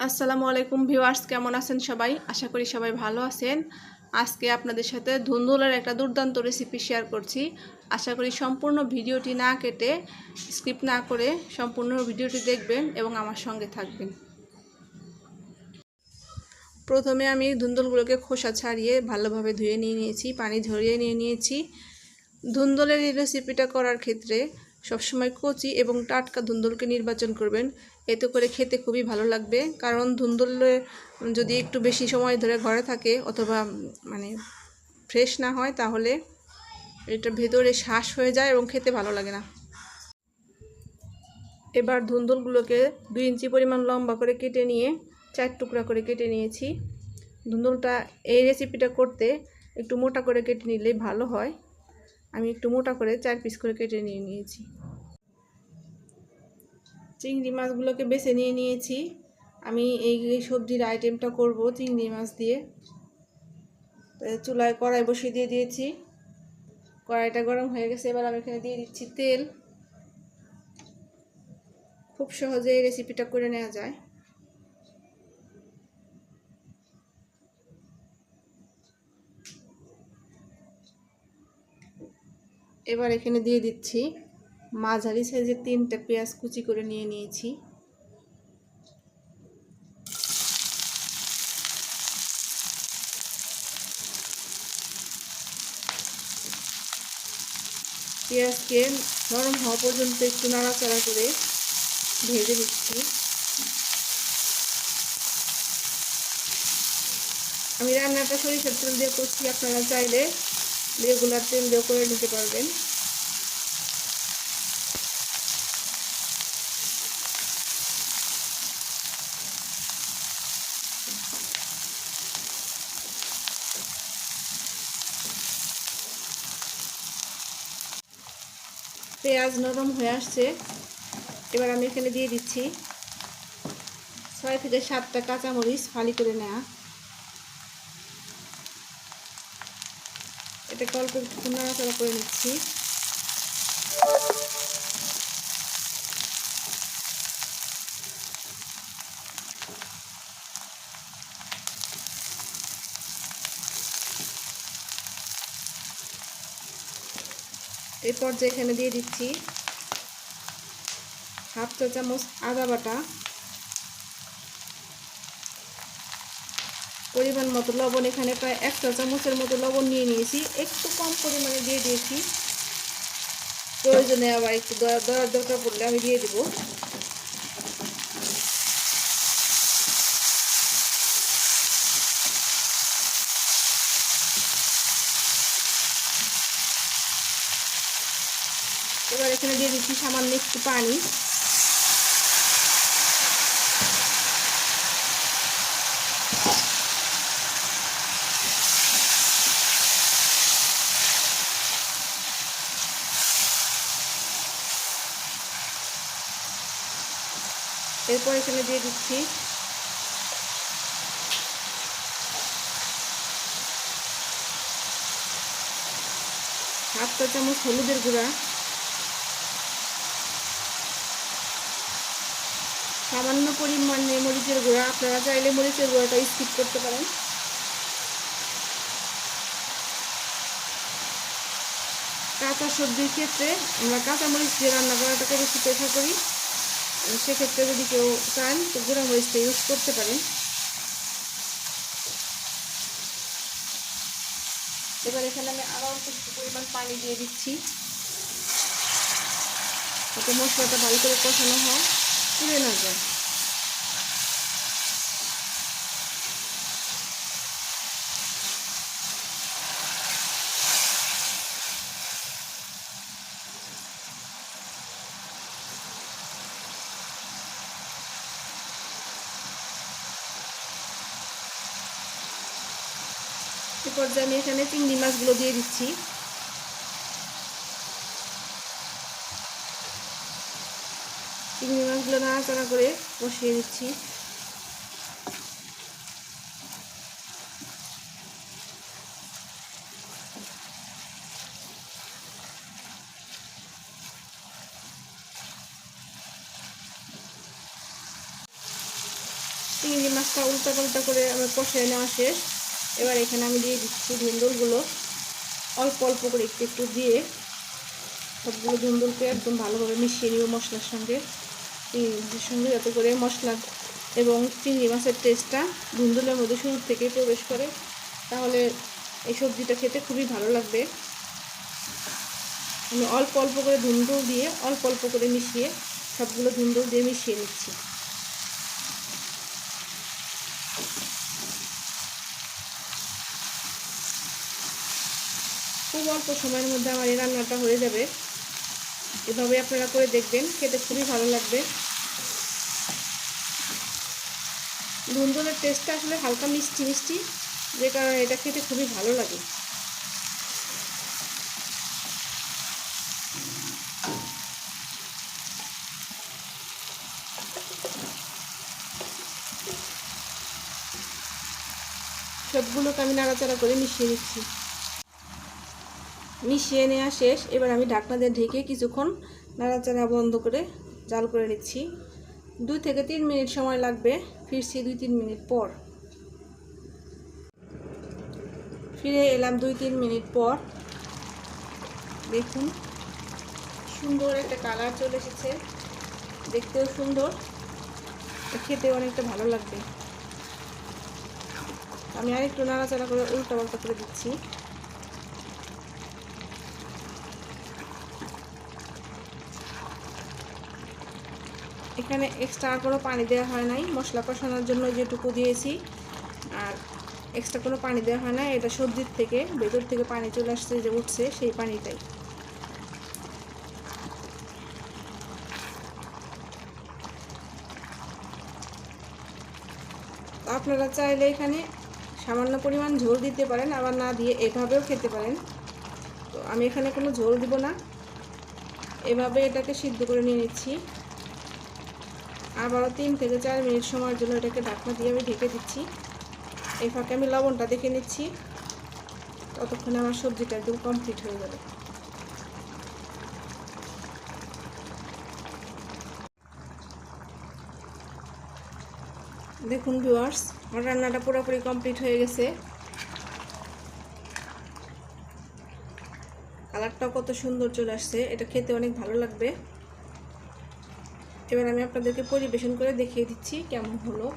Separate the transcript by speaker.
Speaker 1: আসসালামু আলাইকুম ভিউয়ার্স, কেমন আছেন সবাই? আশা করি সবাই ভালো আছেন। আজকে আপনাদের সাথে ধুন্দুলের একটা দুর্দান্ত রেসিপি শেয়ার করছি। আশা করি সম্পূর্ণ ভিডিওটি না কেটে স্কিপ না করে সম্পূর্ণ ভিডিওটি দেখবেন এবং আমার সঙ্গে থাকবেন। প্রথমে আমি ধুন্দুলগুলোকে খোসা ছাড়িয়ে ভালোভাবে ধুয়ে নিয়েছি, পানি ঝরিয়ে নিয়েছি। ধুন্দুলের এই রেসিপিটা করার ক্ষেত্রে সবসময় কচি এবং টাটকা ধুন্দুলকে নির্বাচন করবেন, এতে করে খেতে খুবই ভালো লাগবে। কারণ ধুন্দুলে যদি একটু বেশি সময় ধরে ঘরে থাকে অথবা ফ্রেশ না হয়, তাহলে এটা ভেতরে শ্বাস হয়ে যায় এবং খেতে ভালো লাগে না। এবার ধুন্দুলগুলোকে 2 ইঞ্চি পরিমাণ লম্বা করে কেটে নিয়ে 4 টুকরা করে কেটে নিয়েছি। ধুন্দুলটা এই রেসিপিটা করতে একটু মোটা করে কেটে নিলেই ভালো হয়। আমি একটু মোটা করে 4 পিস করে কেটে নিয়েছি। চিংড়ি মাছগুলোকে বেছে নিয়েছি। আমি এই সবজির আইটেমটা করব চিংড়ি মাছ দিয়ে। চুলায় কড়াই বসিয়ে দিয়েছি। কড়াইটা গরম হয়ে গেছে। এবার আমি এখানে দিয়ে দিচ্ছি তেল। খুব সহজে এই রেসিপিটা করে নেওয়া যায়। এবার এখানে দিয়ে দিচ্ছি মাঝারি সাইজের 3টা পেঁয়াজ কুচি করে নিয়েছি। পেঁয়াজকে নরম হওয়া পর্যন্ত একটু নাড়াচাড়া করে ভেজে দিচ্ছি। আমি রান্নাটা সরিষার তেল দিয়ে করছি, আপনারা চাইলে রেগুলার তেল দিয়ে করে নিতে পারবেন। পেঁয়াজ নরম হয়ে আসছে। এবার আমি এখানে দিয়ে দিচ্ছি 6 থেকে 7টা কাঁচামরিচ ফালি করে নেওয়া। এটাকে অল্প একটু নাড়াচাড়া করে নিচ্ছি। এই পর্যায়ে এখানে দিয়ে দিচ্ছি হাফ চা চামচ আদা বাটা, পরিমাণ মতো লবণ। এখানে প্রায় 1 চা চামচের মতো লবণ নিয়েছি, একটু কম পরিমাণে দিয়ে দিয়েছি। প্রয়োজনে আবার একটু দরার দরকার পড়লে আমি দিয়ে দেব। এবার এখানে দিয়ে দিচ্ছি সামান্য একটু পানি। এরপর এখানে দিয়ে দিচ্ছি হাফ চা চামচ হলুদের গুঁড়া, সামান্য পরিমাণে মরিচের গুঁড়া। আপনারা চাইলে মরিচের গুঁড়াটা স্কিপ করতে পারেন। কাঁচা সবজির ক্ষেত্রে আমরা কাঁচামরিচ দিয়ে রান্না করাটাকে বেশি প্রেফার করি। সেক্ষেত্রে যদি কেউ চান তো গুঁড়া মরিচটা ইউজ করতে পারেন। এবার এখানে আমি আরও অল্প একটু পরিমাণ পানি দিয়ে দিচ্ছি, যাতে মশলাটা ভালো করে কষানো হয়, পুড়ে না যায়। এ পর্যায়ে আমি এখানে চিংড়ি মাছগুলো দিয়ে দিচ্ছি। চিংড়ি মাছগুলো নাড়াচাড়া করে কষিয়ে দিচ্ছি। চিংড়ি মাছটা উল্টা পাল্টা করে আমার কষিয়ে নেওয়া শেষ। এবার এখানে আমি দিয়ে দিচ্ছি ধুন্দুলগুলো, অল্প অল্প করে একটু একটু দিয়ে সবগুলো ধুন্দুলকে একদম ভালোভাবে মিশিয়ে নিব মশলার সঙ্গে, চিংড়ি মাছের সঙ্গে, যাতে করে মশলা এবং চিংড়ি মাছের টেস্টটা ধুন্দুলের মধ্যে শুরু থেকে প্রবেশ করে, তাহলে এই সবজিটা খেতে খুবই ভালো লাগবে। আমি অল্প অল্প করে ধুন্দুল দিয়ে অল্প অল্প করে মিশিয়ে সবগুলো ধুন্দুল দিয়ে মিশিয়ে নিচ্ছি। খুব অল্প সময়ের মধ্যে আমার এই রান্নাটা হয়ে যাবে। এভাবে আপনারা করে দেখবেন, খেতে খুবই ভালো লাগবে। ধুন্দুলের টেস্টটা আসলে হালকা মিষ্টি মিষ্টি, যে কারণে এটা খেতে খুবই ভালো লাগে। সবগুলোকে আমি নাড়াচাড়া করে মিশিয়ে নিচ্ছি। মিশিয়ে নেওয়া শেষ। এবার আমি ঢাকনা দিয়ে ঢেকে কিছুক্ষণ নাড়াচাড়া বন্ধ করে জাল করে নিচ্ছি। 2 থেকে 3 মিনিট সময় লাগবে। ফিরছি 2-3 মিনিট পর। ফিরে এলাম 2-3 মিনিট পর। দেখুন সুন্দর একটা কালার চলে এসেছে, দেখতেও সুন্দর, খেতেও অনেকটা ভালো লাগবে। আমি আরেকটু নাড়াচাড়া করে উল্টা পাল্টা করে দিচ্ছি। এখানে এক্সট্রা আর কোনো পানি দেওয়া হয় নাই, মশলা কষানোর জন্য যেটুকু দিয়েছি, আর এক্সট্রা কোনো পানি দেওয়া হয় না। এটা সবজির থেকে ভেতর থেকে পানি চলে আসছে, যে উঠছে সেই পানিটাই। আপনারা চাইলে এখানে সামান্য পরিমাণ ঝোল দিতে পারেন, আবার না দিয়ে এভাবেও খেতে পারেন। তো আমি এখানে কোনো ঝোল দিব না, এভাবে এটাকে সিদ্ধ করে নিয়ে নিচ্ছি। আবারও 3 থেকে 4 মিনিট সময়ের জন্য এটাকে ঢাকনা দিয়ে আমি ঢেকে দিচ্ছি। এই ফাঁকে আমি লবণটা দেখে নিচ্ছি, ততক্ষণে আমার সবজিটা একদম কমপ্লিট হয়ে যাবে। দেখুন ভিউয়ার্স, আমার রান্নাটা পুরোপুরি কমপ্লিট হয়ে গেছে। কালারটাও কত সুন্দর চলে আসছে, এটা খেতে অনেক ভালো লাগবে। এবার আমি আপনাদেরকে পরিবেশন করে দেখিয়ে দিচ্ছি কেমন হলো।